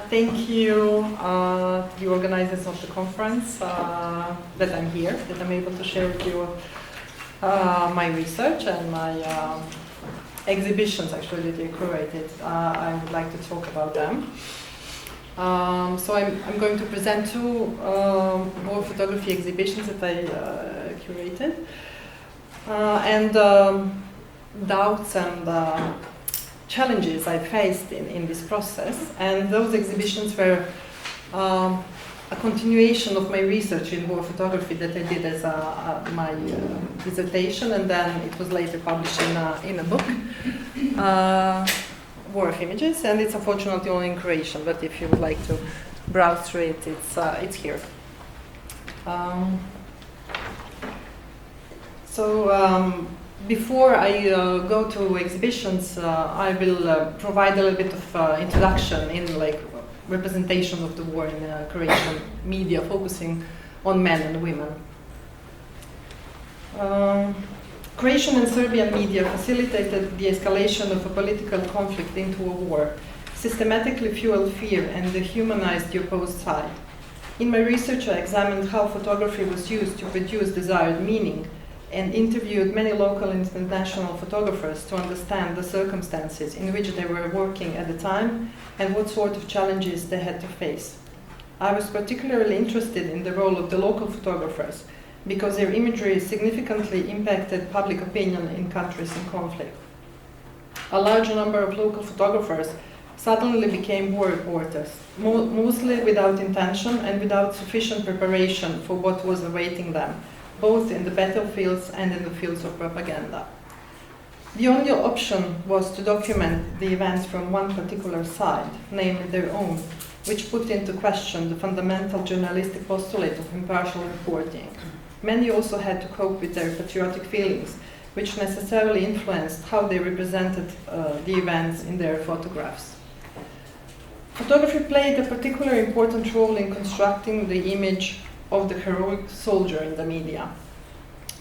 Thank you, the organizers of the conference, that I'm here, that I'm able to share with you my research and my exhibitions actually that I curated. I would like to talk about them. So I'm going to present two war photography exhibitions that I curated, and doubts and challenges I faced in this process. And those exhibitions were a continuation of my research in war photography that I did as my dissertation, and then it was later published in a book, War of Images, and it's unfortunately only in Croatian, but if you would like to browse through it, it's here. Before I go to exhibitions, I will provide a little bit of introduction in representation of the war in Croatian media, focusing on men and women. Croatian and Serbian media facilitated the escalation of a political conflict into a war, systematically fueled fear and dehumanized the opposed side. In my research, I examined how photography was used to produce desired meaning, and interviewed many local and international photographers to understand the circumstances in which they were working at the time and what sort of challenges they had to face. I was particularly interested in the role of the local photographers because their imagery significantly impacted public opinion in countries in conflict. A large number of local photographers suddenly became war reporters, mostly without intention and without sufficient preparation for what was awaiting them, both in the battlefields and in the fields of propaganda. The only option was to document the events from one particular side, namely their own, which put into question the fundamental journalistic postulate of impartial reporting. Many also had to cope with their patriotic feelings, which necessarily influenced how they represented the events in their photographs. Photography played a particularly important role in constructing the image of the heroic soldier in the media.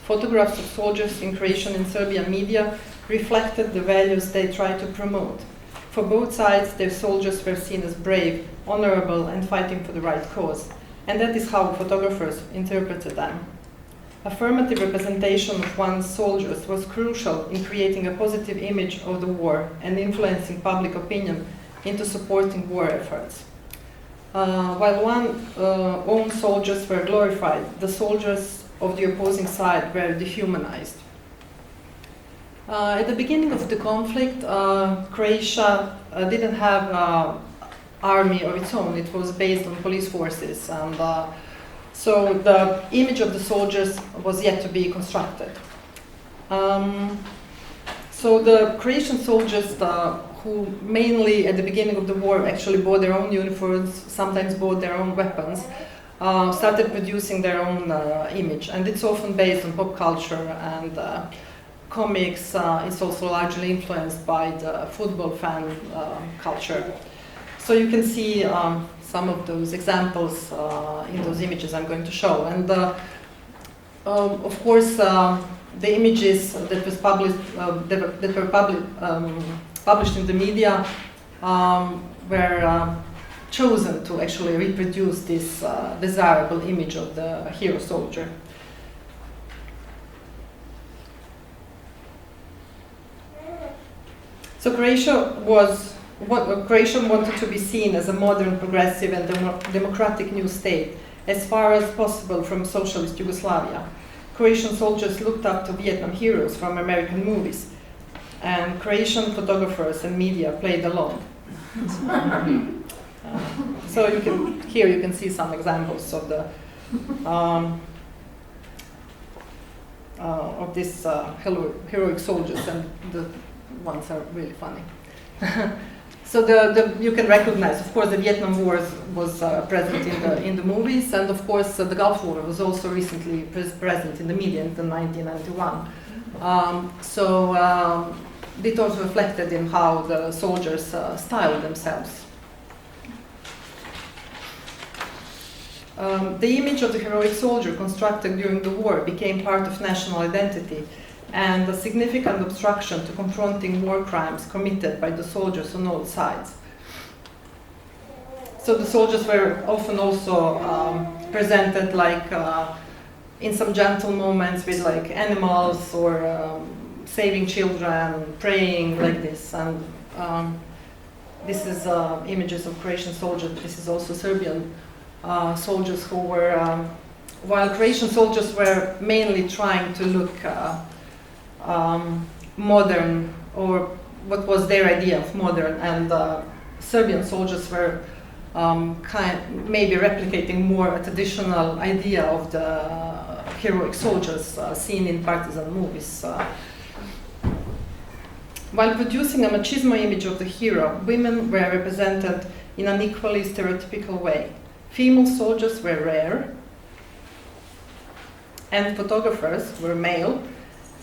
Photographs of soldiers in Croatian and Serbian media reflected the values they tried to promote. For both sides, their soldiers were seen as brave, honorable, and fighting for the right cause, and that is how photographers interpreted them. Affirmative representation of one's soldiers was crucial in creating a positive image of the war and influencing public opinion into supporting war efforts. While one's own soldiers were glorified, the soldiers of the opposing side were dehumanized. At the beginning of the conflict, Croatia didn't have an army of its own. It was based on police forces, and so the image of the soldiers was yet to be constructed. So the Croatian soldiers who mainly at the beginning of the war actually bought their own uniforms, sometimes bought their own weapons, started producing their own image. And it's often based on pop culture and comics. It's also largely influenced by the football fan culture. So you can see some of those examples in those images I'm going to show. And of course, the images that was published published in the media were chosen to actually reproduce this desirable image of the hero soldier. So Croatia wanted to be seen as a modern, progressive, and democratic new state, as far as possible from socialist Yugoslavia. Croatian soldiers looked up to Vietnam heroes from American movies, and Croatian photographers and media played along. So here you can see some examples of the of these heroic soldiers, and the ones are really funny. So you can recognize, of course, the Vietnam War was present in the movies, and of course the Gulf War was also recently present in the media in 1991. It also reflected in how the soldiers styled themselves. The image of the heroic soldier constructed during the war became part of national identity and a significant obstruction to confronting war crimes committed by the soldiers on all sides. So the soldiers were often also presented like in some gentle moments with like animals or saving children, praying like this. And this is images of Croatian soldiers. This is also Serbian soldiers who were, while Croatian soldiers were mainly trying to look modern, or what was their idea of modern, and Serbian soldiers were maybe replicating more a traditional idea of the heroic soldiers seen in partisan movies. While producing a machismo image of the hero, women were represented in an equally stereotypical way. Female soldiers were rare, and photographers were male,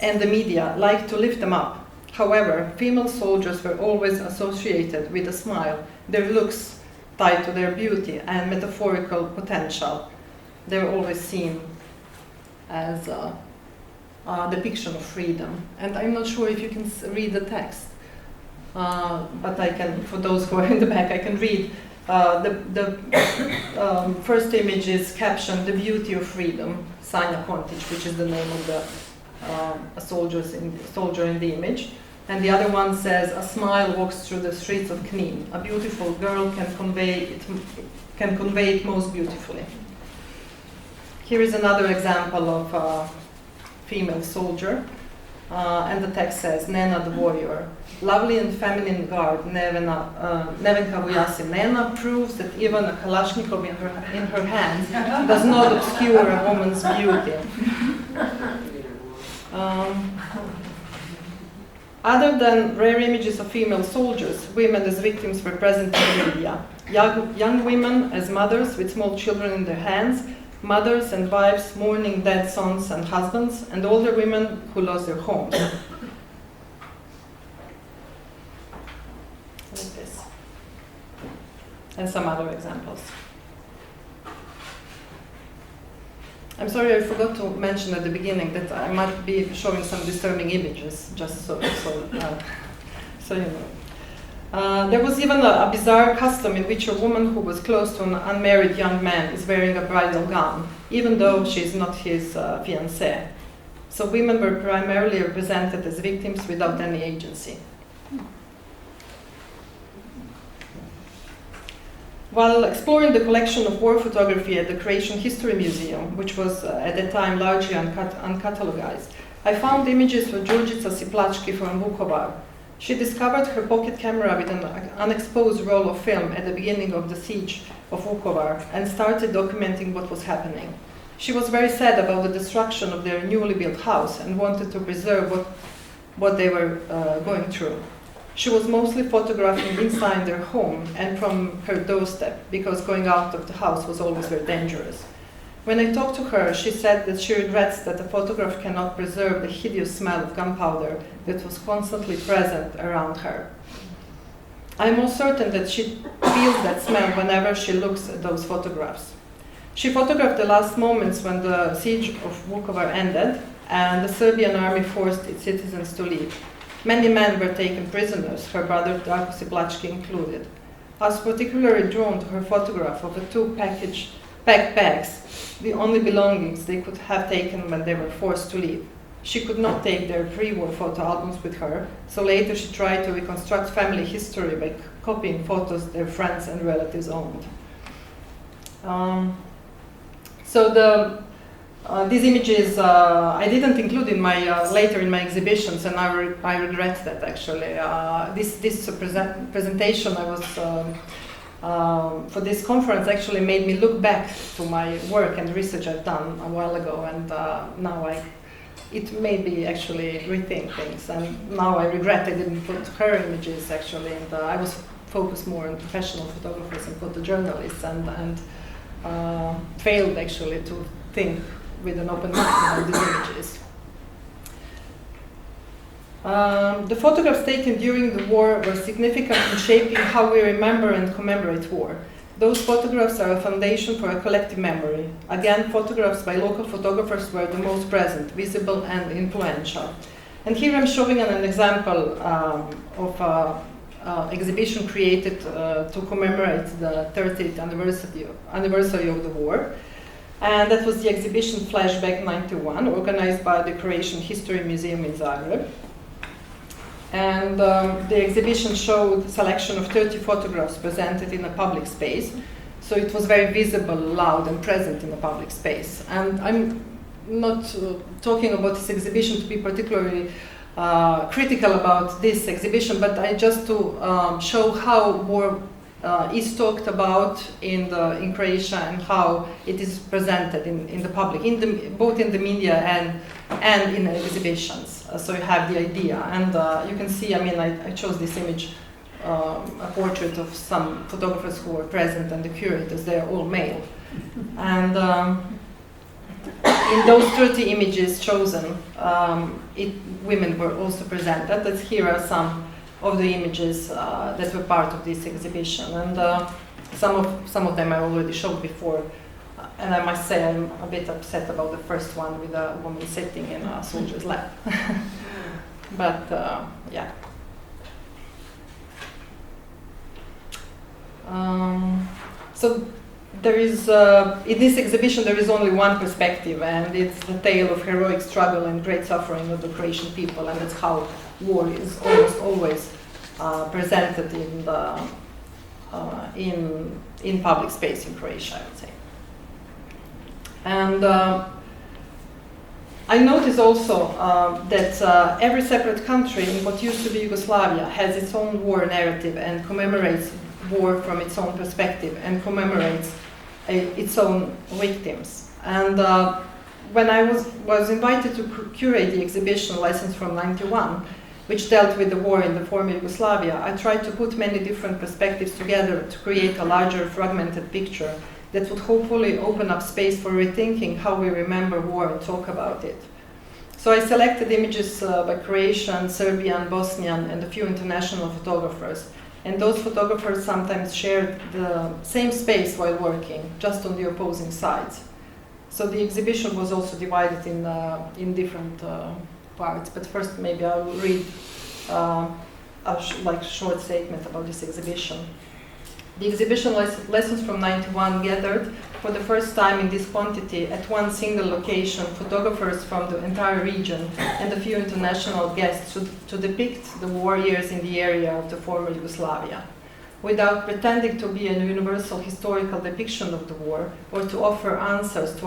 and the media liked to lift them up. However, female soldiers were always associated with a smile, their looks tied to their beauty and metaphorical potential. They were always seen as a depiction of freedom. And I'm not sure if you can read the text, but I can, for those who are in the back, I can read. The first image is captioned, "The Beauty of Freedom," Sanja Kontić, which is the name of the soldier in the image. And the other one says, "A smile walks through the streets of Knin. A beautiful girl can convey it most beautifully." Here is another example of a female soldier, and the text says, "Nena the warrior. Lovely and feminine garb, Nevenka Vujasin Nena proves that even a Kalashnikov in her hand does not obscure a woman's beauty." Other than rare images of female soldiers, women as victims were present in the media. Young women as mothers with small children in their hands, mothers and wives mourning dead sons and husbands, and older women who lost their homes. Like this. And some other examples. I'm sorry, I forgot to mention at the beginning that I might be showing some disturbing images, just so you know. There was even a bizarre custom in which a woman who was close to an unmarried young man is wearing a bridal gown, even though she is not his fiancée. So women were primarily represented as victims without any agency. While exploring the collection of war photography at the Croatian History Museum, which was at the time largely uncatalogued, I found images of Đurđica Siplački from Vukovar. She discovered her pocket camera with an unexposed roll of film at the beginning of the siege of Vukovar and started documenting what was happening. She was very sad about the destruction of their newly built house and wanted to preserve what they were going through. She was mostly photographing inside their home and from her doorstep, because going out of the house was always very dangerous. When I talked to her, she said that she regrets that the photograph cannot preserve the hideous smell of gunpowder that was constantly present around her. I am most certain that she feels that smell whenever she looks at those photographs. She photographed the last moments when the siege of Vukovar ended and the Serbian army forced its citizens to leave. Many men were taken prisoners, her brother Darko Siplački included. I was particularly drawn to her photograph of the two packed bags, the only belongings they could have taken when they were forced to leave. She could not take their pre-war photo albums with her, so later she tried to reconstruct family history by copying photos their friends and relatives owned. These images I didn't include in my later in my exhibitions, and I regret that actually. This presentation I was for this conference actually made me look back to my work and research I've done a while ago, and now it made me actually rethink things. And now I regret I didn't put her images actually, and I was focused more on professional photographers and photojournalists, and failed actually to think with an open mind about these images. The photographs taken during the war were significant in shaping how we remember and commemorate war. Those photographs are a foundation for a collective memory. Again, photographs by local photographers were the most present, visible and influential. And here I'm showing an example of an exhibition created to commemorate the 30th anniversary of the war. And that was the exhibition Flashback 91, organized by the Croatian History Museum in Zagreb. And the exhibition showed a selection of 30 photographs presented in a public space. So it was very visible, loud, and present in a public space. And I'm not talking about this exhibition to be particularly critical about this exhibition, but I just to show how war is talked about in Croatia and how it is presented in the public, both in the media and in exhibitions. So you have the idea, and you can see. I mean, I chose this image, a portrait of some photographers who were present, and the curators. They are all male, and in those 30 images chosen, women were also presented. But here are some of the images that were part of this exhibition, and some of them I already showed before. And I must say I'm a bit upset about the first one with a woman sitting in a soldier's lap. But yeah. So there is, in this exhibition there is only one perspective, and it's the tale of heroic struggle and great suffering of the Croatian people, and that's how war is almost always presented in public space in Croatia, I would say. And I noticed also that every separate country in what used to be Yugoslavia has its own war narrative and commemorates war from its own perspective and commemorates its own victims. And when I was invited to curate the exhibition Lessons from '91, which dealt with the war in the former Yugoslavia, I tried to put many different perspectives together to create a larger fragmented picture that would hopefully open up space for rethinking how we remember war and talk about it. So I selected images by Croatian, Serbian, Bosnian, and a few international photographers. And those photographers sometimes shared the same space while working, just on the opposing sides. So the exhibition was also divided in different parts. But first, maybe I'll read a short statement about this exhibition. The exhibition Lessons from '91 gathered for the first time in this quantity at one single location photographers from the entire region and a few international guests to depict the war years in the area of the former Yugoslavia. Without pretending to be a universal historical depiction of the war or to offer answers to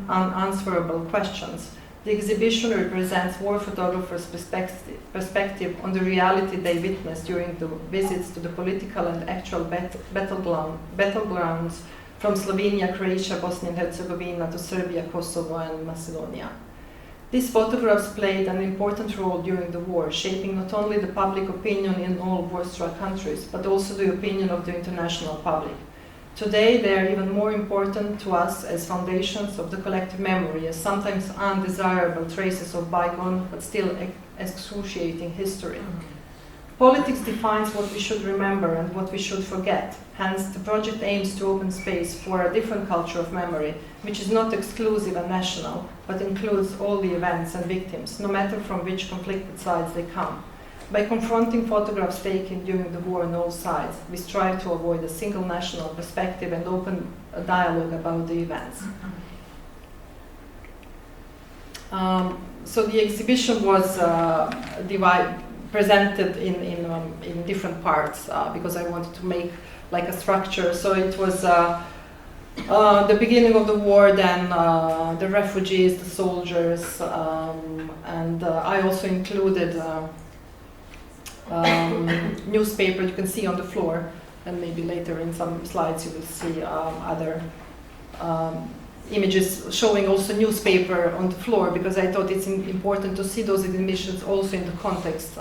unanswerable questions, the exhibition represents war photographers' perspective on the reality they witnessed during the visits to the political and actual battlegrounds from Slovenia, Croatia, Bosnia and Herzegovina to Serbia, Kosovo and Macedonia. These photographs played an important role during the war, shaping not only the public opinion in all war-struck countries, but also the opinion of the international public. Today, they are even more important to us as foundations of the collective memory, as sometimes undesirable traces of bygone but still excruciating history. Politics defines what we should remember and what we should forget. Hence, the project aims to open space for a different culture of memory, which is not exclusive and national, but includes all the events and victims, no matter from which conflicted sides they come. By confronting photographs taken during the war on all sides, we strive to avoid a single national perspective and open a dialogue about the events. So the exhibition was presented in different parts because I wanted to make like a structure. So it was the beginning of the war, then the refugees, the soldiers, and I also included newspaper you can see on the floor, and maybe later in some slides you will see other images showing also newspaper on the floor, because I thought it's important to see those exhibitions also in the context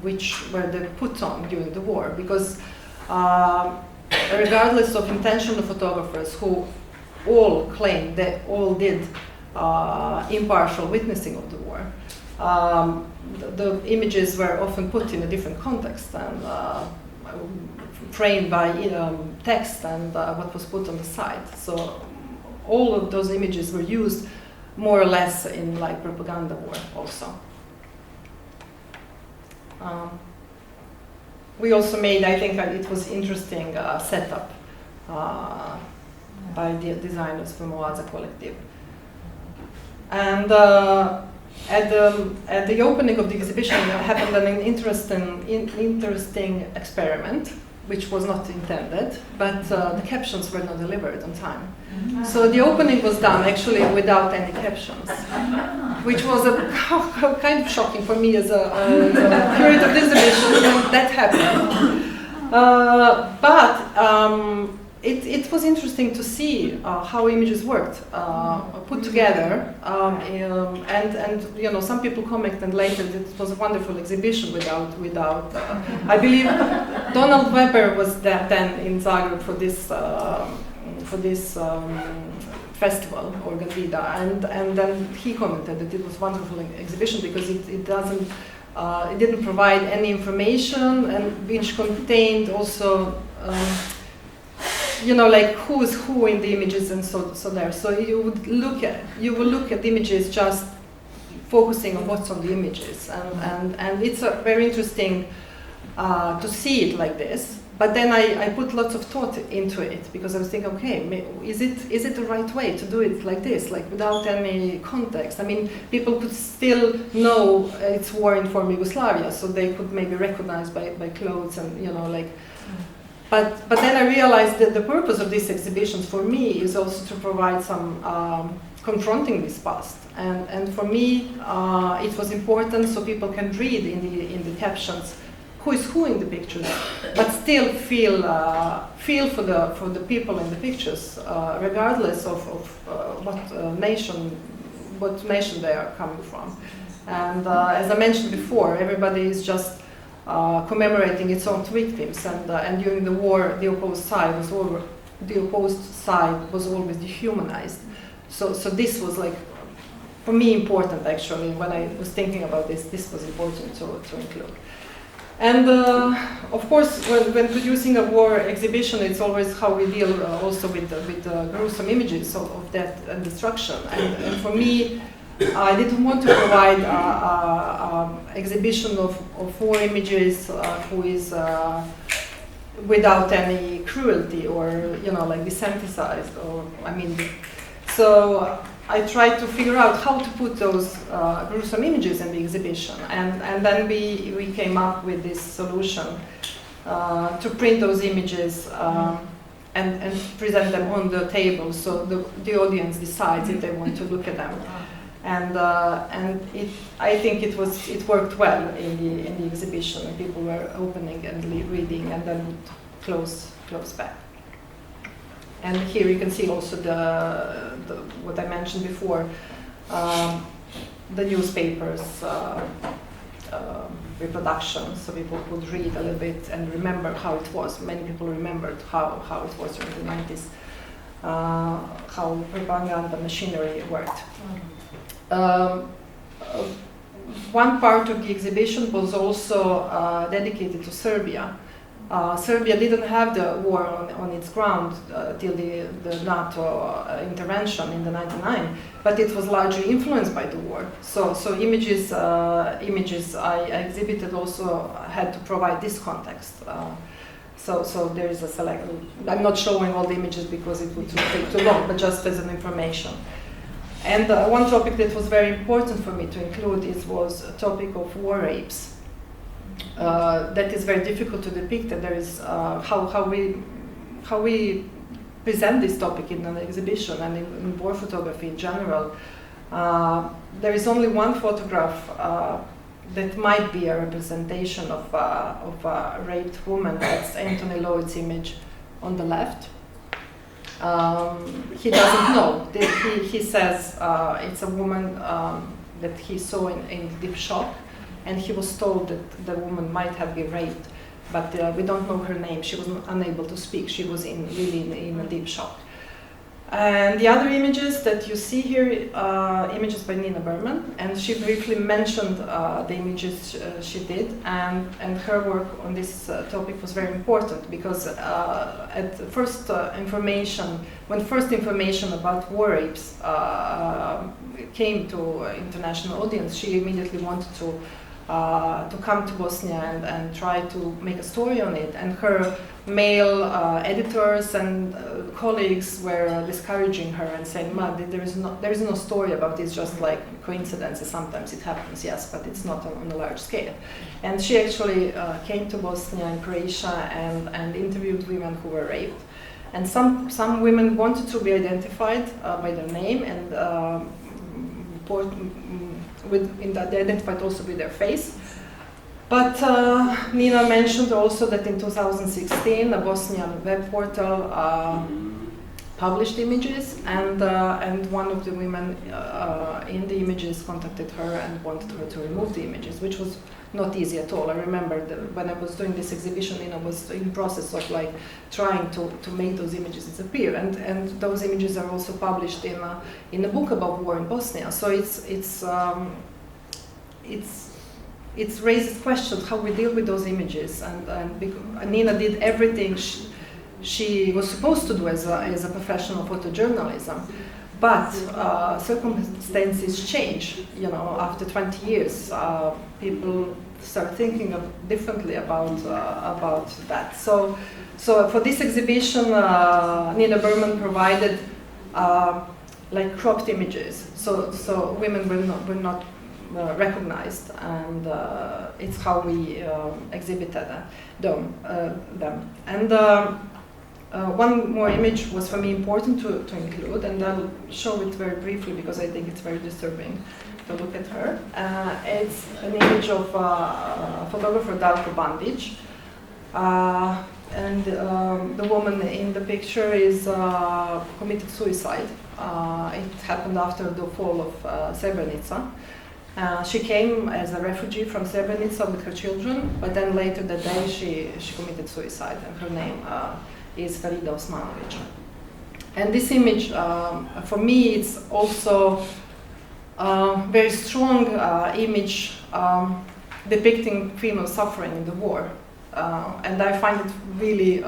where they put on during the war, because regardless of intentional photographers who all claimed they all did impartial witnessing of the war, the images were often put in a different context, and framed by text and what was put on the side. So all of those images were used more or less in like propaganda war also. We also made, I think it was interesting setup by the designers from Oaza Collective. And at the opening of the exhibition happened an interesting experiment, which was not intended, but the captions were not delivered on time. So the opening was done actually without any captions, which was kind of shocking for me as a curator of the exhibition when that happened. But it was interesting to see how images worked, put together, and you know, some people commented later that it was a wonderful exhibition without. I believe Donald Weber was then in Zagreb for this festival, Organ Vida, and then he commented that it was a wonderful exhibition because it didn't provide any information, and which contained also. You know, like who is who in the images and so there. So you will look at the images just focusing on what's on the images, and it's very interesting to see it like this. But then I put lots of thought into it because I was thinking, okay, is it the right way to do it like this, like without any context? I mean, people could still know it's war-informed Yugoslavia, so they could maybe recognize by clothes and you know like. But then I realized that the purpose of these exhibitions for me is also to provide some confronting this past, and for me it was important so people can read in the captions who is who in the pictures, but still feel for the people in the pictures, regardless of what nation they are coming from. And as I mentioned before, everybody is just commemorating its own victims, and during the war, the opposed side was always dehumanized. So this was like, for me, important actually. When I was thinking about this was important to include. And of course, when producing a war exhibition, it's always how we deal also with gruesome images of death and destruction. And for me, I didn't want to provide an exhibition of war images who is without any cruelty or you know like desensitized, or I mean, so I tried to figure out how to put those gruesome images in the exhibition, and then we came up with this solution to print those images and present them on the table, so the audience decides if they want to look at them. And I think it worked well in the exhibition, and people were opening and reading and then would close back. And here you can see also the what I mentioned before, the newspapers reproduction, so people could read a little bit and remember how it was. Many people remembered how it was during the 90s, how propaganda machinery worked. One part of the exhibition was also dedicated to Serbia. Serbia didn't have the war on its ground till the NATO intervention in the '99, but it was largely influenced by the war. So images I exhibited also had to provide this context. So there is a select. I'm not showing all the images because it would take too long, but just as an information. And one topic that was very important for me to include was a topic of war rapes. That is very difficult to depict, and there is how we present this topic in an exhibition and in war photography in general. There is only one photograph that might be a representation of a raped woman. That's Anthony Lloyd's image on the left. He doesn't know. He says it's a woman that he saw in deep shock, and he was told that the woman might have been raped, but we don't know her name. She was unable to speak. She was really in a deep shock. And the other images that you see here, images by Nina Berman, and she briefly mentioned the images she did, and her work on this topic was very important because at first when first information about war rapes came to international audience, she immediately wanted to come to Bosnia and try to make a story on it. And her male editors and colleagues were discouraging her and saying, "Ma, there is no story about this, just like coincidences. Sometimes it happens, yes, but it's not on a large scale." And she actually came to Bosnia and Croatia and interviewed women who were raped. And some women wanted to be identified by their name and they identified also with their face. But Nina mentioned also that in 2016 a Bosnian web portal published images, and one of the women in the images contacted her and wanted her to remove the images, which was not easy at all. I remember when I was doing this exhibition, Nina was in process of like trying to make those images disappear, and those images are also published in a book about war in Bosnia. So it raises questions how we deal with those images, and Nina did everything she was supposed to do as a professional photojournalism, but circumstances change. You know, after 20 years, people start thinking differently about that. So for this exhibition, Nina Berman provided like cropped images, so women were not recognized, and it's how we exhibited them. And one more image was for me important to include, and I'll show it very briefly because I think it's very disturbing to look at her. It's an image of photographer Darko Bandic, and the woman in the picture is committed suicide. It happened after the fall of Srebrenica. She came as a refugee from Srebrenica with her children, but then later that day she committed suicide, and her name is Farida Osmanovic. And this image, for me, it's also a very strong image depicting female suffering in the war. And I find it really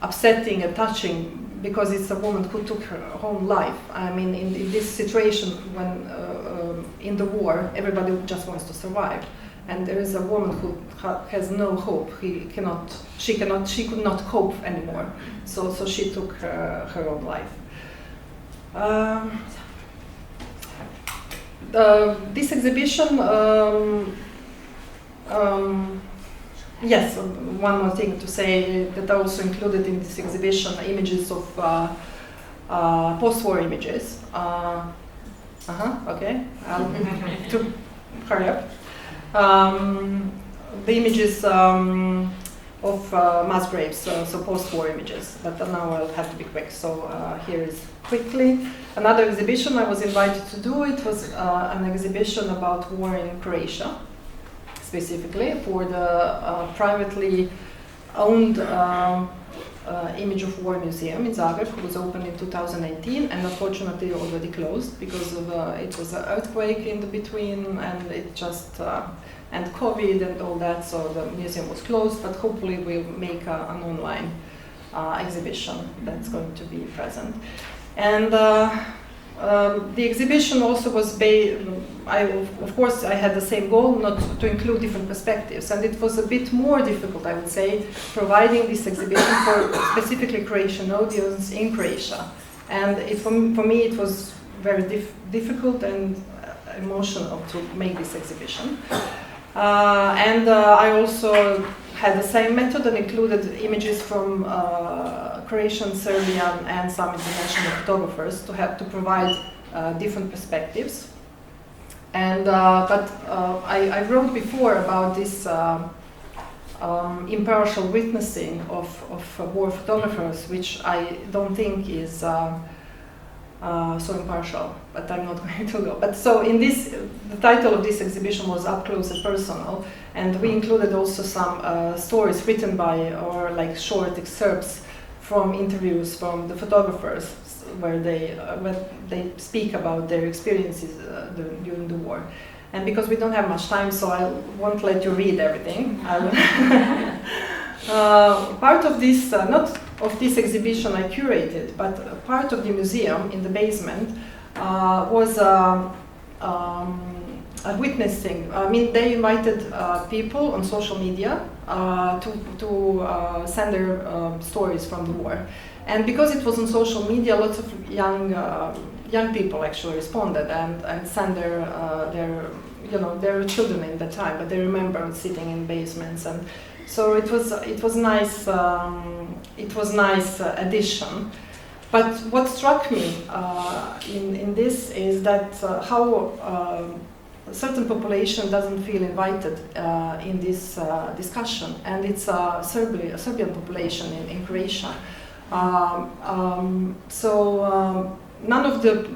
upsetting and touching because it's a woman who took her own life. I mean, in this situation when in the war, everybody just wants to survive. And there is a woman who has no hope. She could not cope anymore. So she took her own life. This exhibition, yes, one more thing to say that I also included in this exhibition images of post-war images. Okay, to hurry up. The images of mass graves, so post-war images, but now I'll have to be quick. So here is quickly another exhibition I was invited to do. It was an exhibition about war in Croatia, specifically for the privately owned Image of War Museum in Zagreb, who was opened in 2018 and unfortunately already closed because of it was an earthquake in the between, and it just and COVID and all that, so the museum was closed, but hopefully we'll make an online exhibition that's going to be present. And the exhibition also was of course I had the same goal, not to include different perspectives, and it was a bit more difficult, I would say, providing this exhibition for specifically Croatian audience in Croatia. And for me it was very difficult and emotional to make this exhibition. And I also had the same method and included images from Croatian, Serbian, and some international photographers to provide different perspectives. And but I wrote before about this impartial witnessing of war photographers, which I don't think is so impartial, but I'm not going to go. But so in this, the title of this exhibition was Up Close and Personal, and we included also some stories written by, or like short excerpts from interviews from the photographers. where they speak about their experiences during the war. And because we don't have much time, so I won't let you read everything. Part of this, not of this exhibition I curated, but part of the museum in the basement was a witnessing. I mean, they invited people on social media to send their stories from the war. And because it was on social media, lots of young people actually responded and sent their children in that time, but they remember sitting in basements, and so it was nice. It was nice addition. But what struck me in this is that how a certain population doesn't feel invited in this discussion, and it's a Serbian population in Croatia. None of the,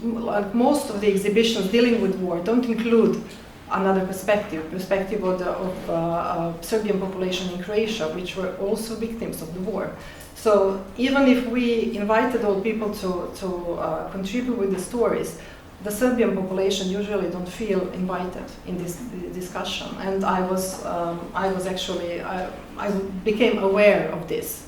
like most of the exhibitions dealing with war don't include another perspective of the Serbian population in Croatia, which were also victims of the war. So even if we invited all people to contribute with the stories, the Serbian population usually don't feel invited in this discussion. And I became aware of this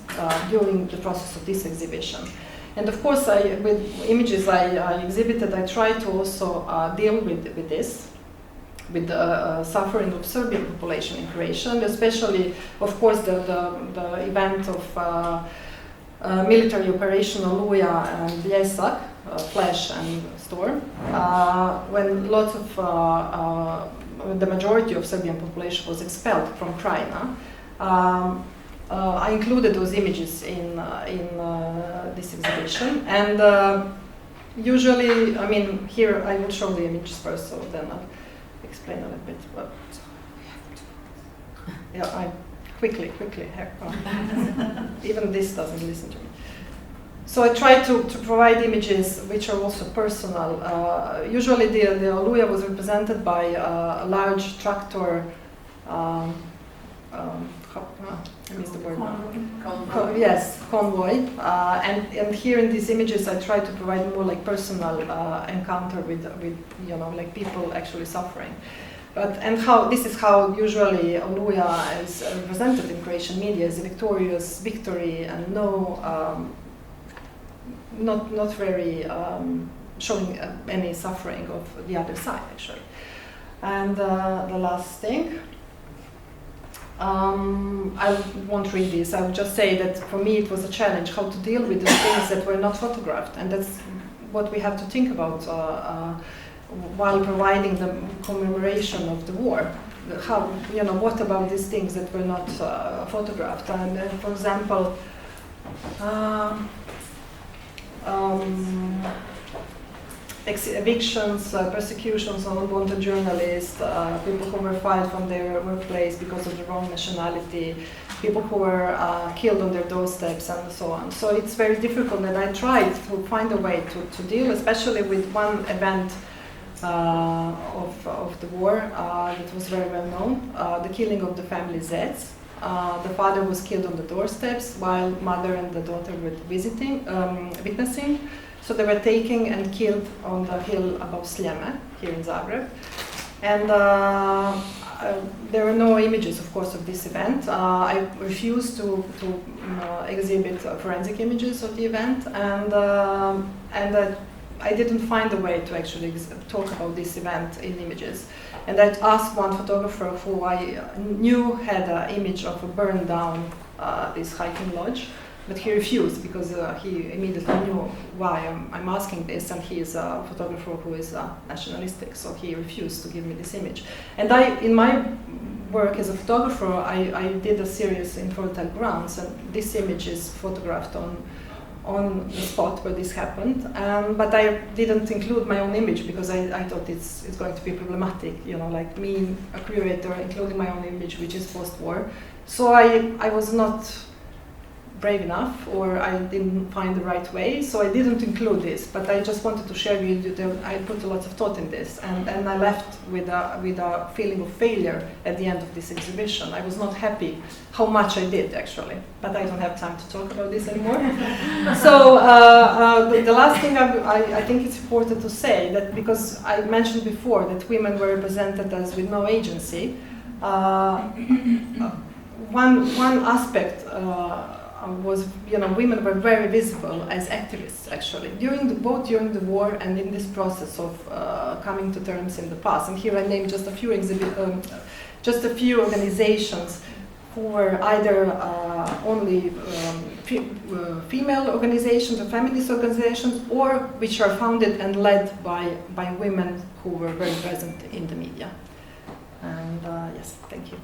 during the process of this exhibition. And of course, with images I exhibited, I tried to also deal with this, with the suffering of Serbian population in Croatia, and especially, of course, the event of military operation Oluja and Bljesak, Flash and Storm, when lots of the majority of Serbian population was expelled from Krajina. I included those images in this exhibition, and usually, I mean, here I will show the images first, so then I'll explain a little bit. But yeah, I quickly. Even this doesn't listen to me. So I try to provide images which are also personal. Usually the Oluja was represented by a large tractor. I missed the word. Convoy. Yes, convoy. And here in these images, I try to provide more like personal encounter with like people actually suffering. This is how usually Oluja is represented in Croatian media as a victorious victory and not very showing any suffering of the other side actually. And the last thing. I won't read this. I will just say that for me it was a challenge how to deal with the things that were not photographed, and that's what we have to think about while providing the commemoration of the war. How, what about these things that were not photographed? And for example, evictions, persecutions on unwanted journalists, people who were fired from their workplace because of the wrong nationality, people who were killed on their doorsteps, and so on. So it's very difficult, and I tried to find a way to deal, especially with one event of the war that was very well known, the killing of the family Zec. The father was killed on the doorsteps while mother and the daughter were witnessing. So they were taken and killed on the hill above Sljeme, here in Zagreb. And there were no images, of course, of this event. I refused to exhibit forensic images of the event, and I didn't find a way to actually talk about this event in images. And I asked one photographer who I knew had an image of a burned down this hiking lodge. But he refused because he immediately knew why I'm asking this, and he is a photographer who is nationalistic, so he refused to give me this image. And in my work as a photographer, I did a series in fertile grounds, and this image is photographed on the spot where this happened. But I didn't include my own image because I thought it's going to be problematic, like me, a curator, including my own image, which is post-war. So I was not brave enough, or I didn't find the right way, so I didn't include this. But I just wanted to share with you that I put a lot of thought in this, and I left with a feeling of failure at the end of this exhibition. I was not happy how much I did, actually, but I don't have time to talk about this anymore. So the last thing I think it's important to say, that because I mentioned before that women were represented as with no agency, one aspect was, women were very visible as activists, actually, both during the war and in this process of coming to terms in the past. And here I named just a few organizations who were either only female organizations or feminist organizations, or which are founded and led by women who were very present in the media. And yes, thank you.